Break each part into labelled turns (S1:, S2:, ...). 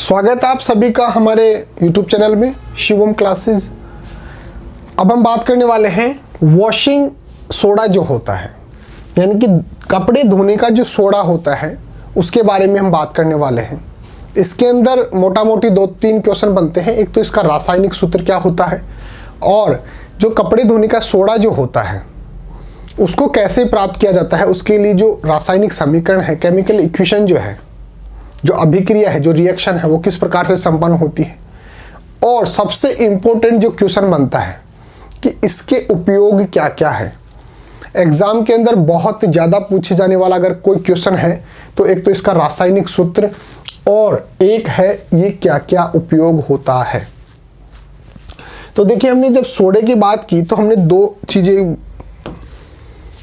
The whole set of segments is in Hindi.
S1: स्वागत है आप सभी का हमारे YouTube चैनल में शिवम क्लासेस। अब हम बात करने वाले हैं वॉशिंग सोडा जो होता है, यानी कि कपड़े धोने का जो सोडा होता है उसके बारे में हम बात करने वाले हैं। इसके अंदर मोटा मोटी 2-3 क्वेश्चन बनते हैं। एक तो इसका रासायनिक सूत्र क्या होता है, और जो कपड़े धोने का सोडा जो होता है उसको कैसे प्राप्त किया जाता है, उसके लिए जो रासायनिक समीकरण है, केमिकल इक्वेशन जो है, जो अभिक्रिया है, जो रिएक्शन है, वो किस प्रकार से संपन्न होती है। और सबसे इंपॉर्टेंट जो क्वेश्चन बनता है कि इसके उपयोग क्या क्या है। एग्जाम के अंदर बहुत ज़्यादा पूछे जाने वाला अगर कोई क्वेश्चन है तो एक तो इसका रासायनिक सूत्र, और एक है ये क्या क्या उपयोग होता है। तो देखिए, हमने जब सोडे की बात की तो हमने दो चीज़ें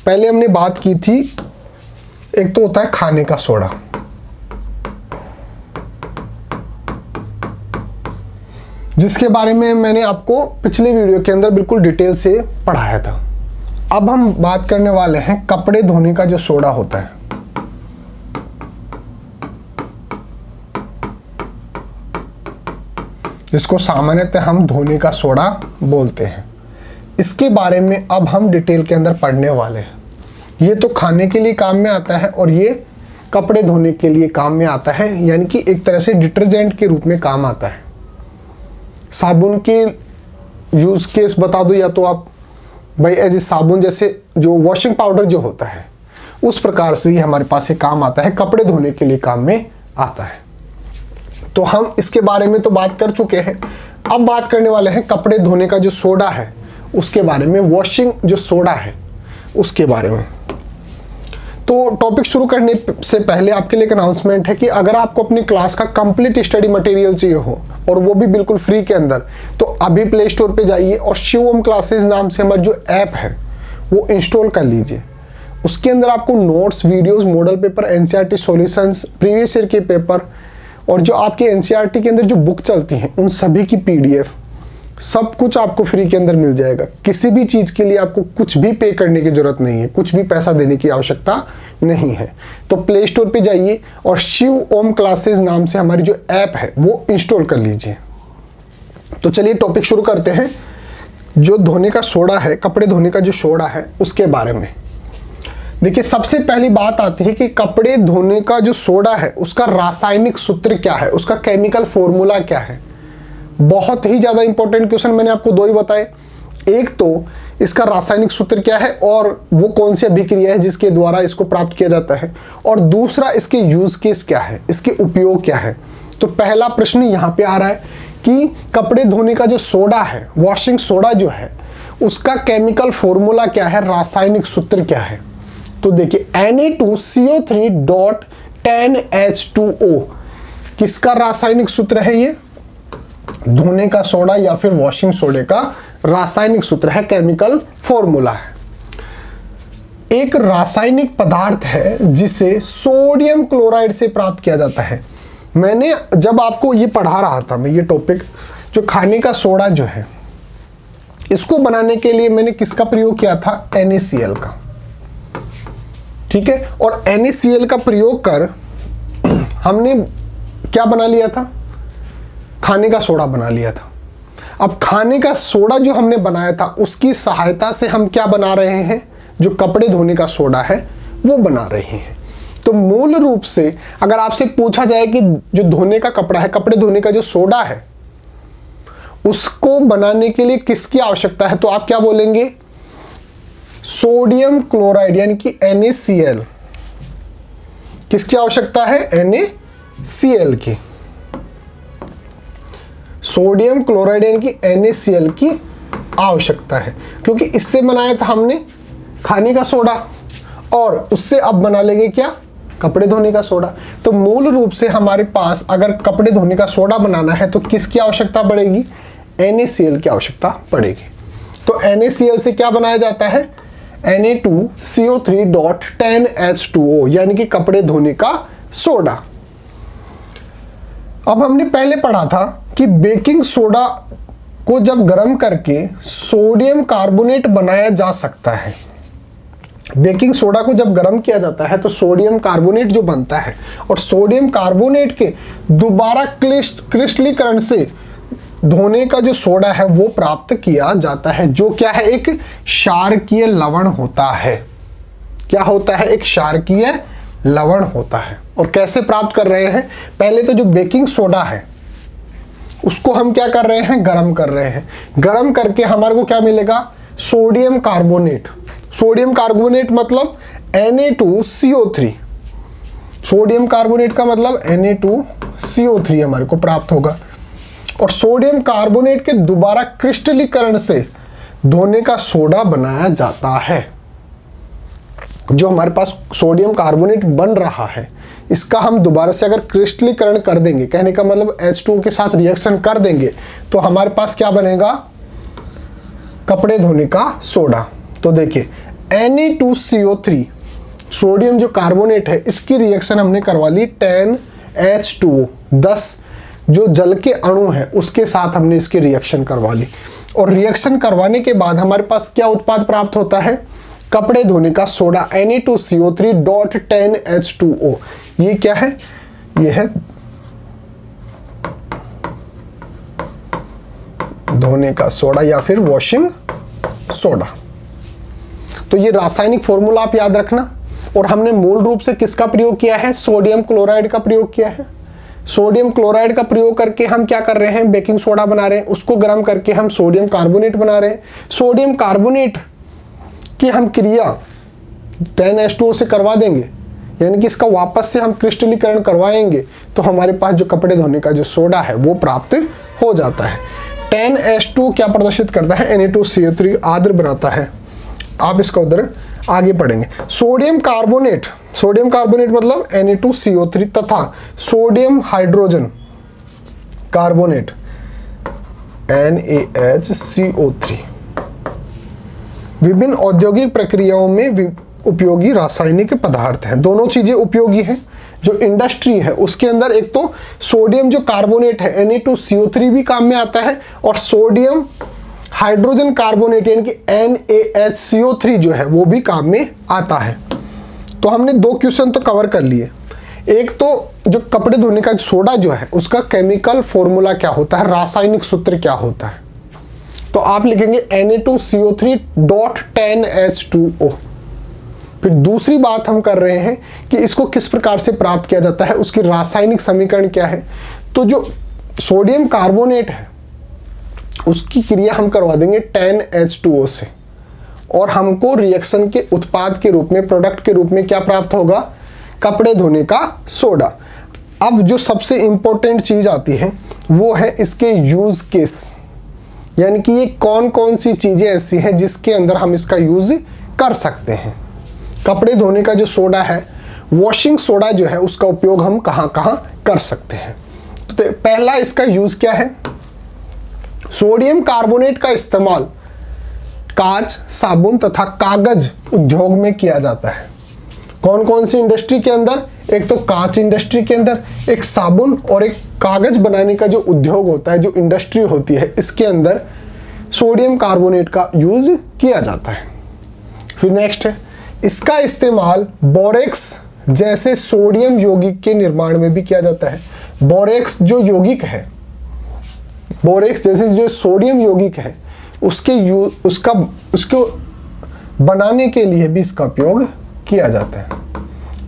S1: पहले हमने बात की थी। एक तो होता है खाने का सोडा, जिसके बारे में मैंने आपको पिछले वीडियो के अंदर बिल्कुल डिटेल से पढ़ाया था। अब हम बात करने वाले हैं कपड़े धोने का जो सोडा होता है। जिसको सामान्यतः हम धोने का सोडा बोलते हैं। इसके बारे में अब हम डिटेल के अंदर पढ़ने वाले हैं। ये तो खाने के लिए काम में आता है और ये कपड़े धोने के लिए काम में आता है, यानी कि एक तरह से डिटर्जेंट के रूप में काम आता है। साबुन के यूज़ केस बता दो, या तो आप भाई एज ए साबुन, जैसे जो वॉशिंग पाउडर जो होता है उस प्रकार से ही हमारे पास ये काम आता है, कपड़े धोने के लिए काम में आता है। तो हम इसके बारे में तो बात कर चुके हैं। अब बात करने वाले हैं कपड़े धोने का जो सोडा है उसके बारे में, वॉशिंग जो सोडा है उसके बारे में। तो टॉपिक शुरू करने से पहले आपके लिए एक अनाउंसमेंट है कि अगर आपको अपनी क्लास का कंप्लीट स्टडी मटेरियल चाहिए हो, और वो भी बिल्कुल फ्री के अंदर, तो अभी प्ले स्टोर पे जाइए और शिवम क्लासेस नाम से हमारा जो ऐप है वो इंस्टॉल कर लीजिए। उसके अंदर आपको notes, videos, model paper, NCERT solutions, previous year के पेपर, और जो आपके एनसीईआरटी के अंदर जो बुक चलती हैं उन सभी की पीडीएफ, सब कुछ आपको फ्री के अंदर मिल जाएगा। किसी भी चीज़ के लिए आपको कुछ भी पे करने की जरूरत नहीं है, कुछ भी पैसा देने की आवश्यकता नहीं है। तो प्ले स्टोर पे जाइए और शिव ओम क्लासेस नाम से हमारी जो ऐप है वो इंस्टॉल कर लीजिए। तो चलिए टॉपिक शुरू करते हैं। जो धोने का सोडा है, कपड़े धोने का जो सोडा है उसके बारे में देखिए, सबसे पहली बात आती है कि कपड़े धोने का जो सोडा है उसका रासायनिक सूत्र क्या है, उसका केमिकल फॉर्मूला क्या है। बहुत ही ज़्यादा इंपॉर्टेंट क्वेश्चन, मैंने आपको दो ही बताए। एक तो इसका रासायनिक सूत्र क्या है और वो कौन सी अभिक्रिया है जिसके द्वारा इसको प्राप्त किया जाता है, और दूसरा इसके यूज केस क्या है, इसके उपयोग क्या है। तो पहला प्रश्न यहाँ पे आ रहा है कि कपड़े धोने का जो सोडा है, वॉशिंग सोडा जो है, उसका केमिकल फॉर्मूला क्या है, रासायनिक सूत्र क्या है। तो देखिए, Na2CO3.10H2O किसका रासायनिक सूत्र है, ये धोने का सोडा या फिर वॉशिंग सोडे का रासायनिक सूत्र है, केमिकल फॉर्मूला है। एक रासायनिक पदार्थ है जिसे सोडियम क्लोराइड से प्राप्त किया जाता है। मैंने जब आपको ये पढ़ा रहा था, मैं ये टॉपिक, जो खाने का सोडा जो है, इसको बनाने के लिए मैंने किसका प्रयोग किया था, NaCl का। ठीक है, और NaCl का प्रयोग कर हमने क्या बना लिया था, खाने का सोडा बना लिया था। अब खाने का सोडा जो हमने बनाया था उसकी सहायता से हम क्या बना रहे हैं, जो कपड़े धोने का सोडा है वो बना रहे हैं। तो मूल रूप से अगर आपसे पूछा जाए कि जो धोने का कपड़ा है, कपड़े धोने का जो सोडा है, उसको बनाने के लिए किसकी आवश्यकता है, तो आप क्या बोलेंगे, सोडियम क्लोराइड यानी कि NaCl। किसकी आवश्यकता है, NaCl की। सोडियम क्लोराइड यानी कि NaCl की आवश्यकता है, क्योंकि इससे बनाया था हमने खाने का सोडा, और उससे अब बना लेंगे क्या, कपड़े धोने का सोडा। तो मूल रूप से हमारे पास अगर कपड़े धोने का सोडा बनाना है तो किसकी आवश्यकता पड़ेगी, NaCl की आवश्यकता पड़ेगी। तो NaCl से क्या बनाया जाता है, Na2CO3.10H2O, यानी कि कपड़े धोने का सोडा। अब हमने पहले पढ़ा था कि बेकिंग सोडा को जब गर्म करके सोडियम कार्बोनेट बनाया जा सकता है, बेकिंग सोडा को जब गर्म किया जाता है तो सोडियम कार्बोनेट जो बनता है, और सोडियम कार्बोनेट के दोबारा क्रिस्टलीकरण से धोने का जो सोडा है वो प्राप्त किया जाता है, जो क्या है, एक क्षारकीय लवण होता है। क्या होता है? एक क्षारकीय लवण होता है। और कैसे प्राप्त कर रहे हैं? पहले तो जो बेकिंग सोडा है उसको हम क्या कर रहे हैं? गर्म कर रहे हैं। गर्म करके हमारे को क्या मिलेगा? Sodium carbonate. सोडियम कार्बोनेट मतलब Na2CO3। सोडियम कार्बोनेट का मतलब Na2CO3 हमारे को प्राप्त होगा। और सोडियम कार्बोनेट के दोबारा क्रिस्टलीकरण से धोने का सोडा बनाया जाता है। जो हमारे पास सोडियम कार्बोनेट बन रहा है, इसका हम दोबारा से अगर क्रिस्टलीकरण कर देंगे, कहने का मतलब H2O के साथ रिएक्शन कर देंगे, तो हमारे पास क्या बनेगा? कपड़े धोने का सोडा। तो देखिए Na2CO3 सोडियम जो कार्बोनेट है, इसकी रिएक्शन हमने करवा ली 10H2O, 10 जो जल के अणु है उसके साथ हमने इसकी रिएक्शन करवा ली। और रिएक्शन करवाने के बाद हमारे पास क्या उत्पाद प्राप्त होता है? कपड़े धोने का सोडा Na2CO3.10H2O। ये क्या है? ये है धोने का सोडा या फिर वॉशिंग सोडा। तो ये रासायनिक फॉर्मूला आप याद रखना। और हमने मूल रूप से किसका प्रयोग किया है? सोडियम क्लोराइड का प्रयोग किया है। सोडियम क्लोराइड का प्रयोग करके हम क्या कर रहे हैं? बेकिंग सोडा बना रहे हैं। उसको गर्म करके हम सोडियम कार्बोनेट बना रहे हैं। सोडियम कार्बोनेट की हम क्रिया 10H2O से करवा देंगे, यानी कि इसका वापस से हम क्रिस्टलीकरण करवाएंगे, तो हमारे पास जो कपड़े धोने का जो सोडा है वो प्राप्त हो जाता है। 10H2 क्या प्रदर्शित करता है? Na2CO3 आर्द्र बनाता है। आप इसका उधर आगे पढ़ेंगे। सोडियम कार्बोनेट मतलब Na2CO3 तथा सोडियम हाइड्रोजन कार्बोनेट NaHCO3 विभिन्न औद्योगिक प्रक्रियाओं में उपयोगी रासायनिक पदार्थ हैं। दोनों चीजें उपयोगी हैं। जो इंडस्ट्री है उसके अंदर एक तो सोडियम जो कार्बोनेट है Na2CO3 भी काम में आता है, और सोडियम हाइड्रोजन कार्बोनेट यानी कि NaHCO3 जो है वो भी काम में आता है। तो हमने दो क्वेश्चन तो कवर कर लिए। एक तो जो कपड़े धोने का सोडा जो है उसका केमिकल फॉर्मूला क्या होता है, रासायनिक सूत्र क्या होता है। तो आप लिखेंगे Na2CO3.10H2O। फिर दूसरी बात हम कर रहे हैं कि इसको किस प्रकार से प्राप्त किया जाता है, उसकी रासायनिक समीकरण क्या है। तो जो सोडियम कार्बोनेट है उसकी क्रिया हम करवा देंगे 10H2O से, और हमको रिएक्शन के उत्पाद के रूप में, प्रोडक्ट के रूप में क्या प्राप्त होगा? कपड़े धोने का सोडा। अब जो सबसे इंपॉर्टेंट चीज आती है वो है इसके यूज केस, यानी कि ये कौन कौन सी चीजें ऐसी हैं जिसके अंदर हम इसका यूज कर सकते हैं। कपड़े धोने का जो सोडा है, वॉशिंग सोडा जो है, उसका उपयोग हम कहाँ कहाँ कर सकते हैं। तो पहला इसका यूज क्या है? सोडियम कार्बोनेट का इस्तेमाल कांच, साबुन तथा कागज उद्योग में किया जाता है। कौन कौन सी इंडस्ट्री के अंदर? एक तो कांच इंडस्ट्री के अंदर, एक साबुन और एक कागज बनाने का जो उद्योग होता है, जो इंडस्ट्री होती है, इसके अंदर सोडियम कार्बोनेट का यूज किया जाता है। फिर नेक्स्ट है इसका इस्तेमाल बोरेक्स जैसे सोडियम यौगिक के निर्माण में भी किया जाता है। बोरेक्स जो यौगिक है, बोरेक्स जैसे जो सोडियम यौगिक है, उसको बनाने के लिए भी इसका उपयोग किया जाता है।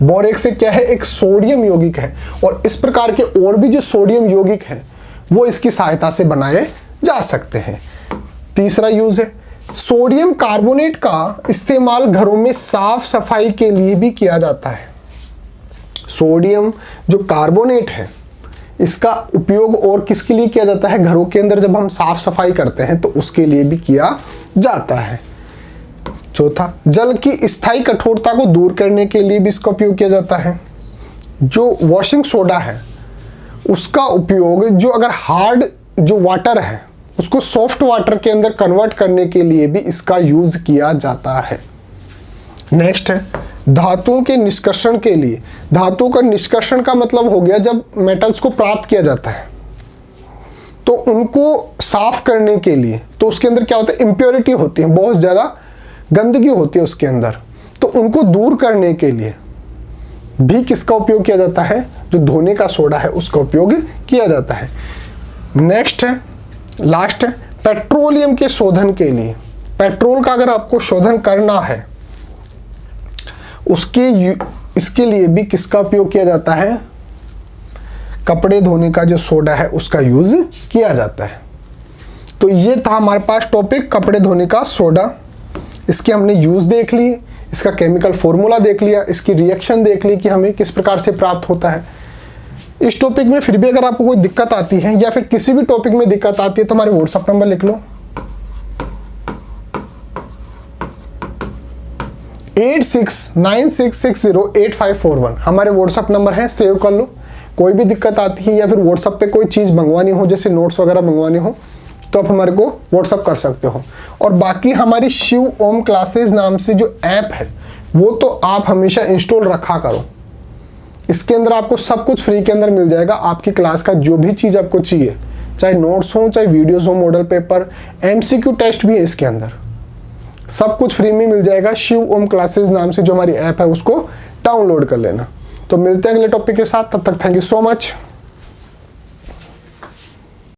S1: बोरेक्स से क्या है? एक सोडियम यौगिक है, और इस प्रकार के और भी जो सोडियम यौगिक है वो इसकी सहायता से बनाए जा सकते हैं। तीसरा यूज है सोडियम कार्बोनेट का इस्तेमाल घरों में साफ सफाई के लिए भी किया जाता है। सोडियम जो कार्बोनेट है इसका उपयोग और किसके लिए किया जाता है? घरों के अंदर जब हम साफ सफाई करते हैं तो उसके लिए भी किया जाता है। चौथा, जल की स्थायी कठोरता को दूर करने के लिए भी इसका उपयोग किया जाता है। जो वॉशिंग सोडा है उसका उपयोग जो अगर हार्ड जो वाटर है उसको सॉफ्ट वाटर के अंदर कन्वर्ट करने के लिए भी इसका यूज किया जाता है। नेक्स्ट है धातुओं के निष्कर्षण के लिए। धातुओं का निष्कर्षण का मतलब हो गया जब मेटल्स को प्राप्त किया जाता है तो उनको साफ करने के लिए, तो उसके अंदर क्या होता है? इम्प्योरिटी होती है, बहुत ज़्यादा गंदगी होती है उसके अंदर। तो उनको दूर करने के लिए भी किसका उपयोग किया जाता है, जो धोने का सोडा है उसका उपयोग किया जाता है। नेक्स्ट है, लास्ट है, पेट्रोलियम के शोधन के लिए, पेट्रोल का अगर आपको शोधन करना है इसके लिए भी किसका उपयोग किया जाता है, कपड़े धोने का जो सोडा है उसका यूज किया जाता है। तो ये था हमारे पास टॉपिक कपड़े धोने का सोडा। इसके हमने यूज देख लिए, इसका केमिकल फॉर्मूला देख लिया, इसकी रिएक्शन देख ली कि हमें किस प्रकार से प्राप्त होता है। इस टॉपिक में फिर भी अगर आपको कोई दिक्कत आती है या फिर किसी भी टॉपिक में दिक्कत आती है तो हमारे व्हाट्सएप नंबर लिख लो 8696608541। हमारे व्हाट्सएप नंबर है, सेव कर लो। कोई भी दिक्कत आती है या फिर व्हाट्सएप पे कोई चीज़ मंगवानी हो, जैसे नोट्स वगैरह मंगवाने हो, तो आप हमारे को व्हाट्सएप कर सकते हो। और बाकी हमारी शिव ओम क्लासेस नाम से जो ऐप है वो तो आप हमेशा इंस्टॉल रखा करो। इसके अंदर आपको सब कुछ फ्री के अंदर मिल जाएगा। आपकी क्लास का जो भी चीज़ आपको चाहिए, चाहे नोट्स हो, चाहे वीडियोज़ हो, मॉडल पेपर, MCQ टेस्ट भी है इसके अंदर, सब कुछ फ्री में मिल जाएगा। शिव ओम क्लासेस नाम से जो हमारी ऐप है उसको डाउनलोड कर लेना। तो मिलते हैं अगले टॉपिक के साथ, तब तक थैंक यू सो मच।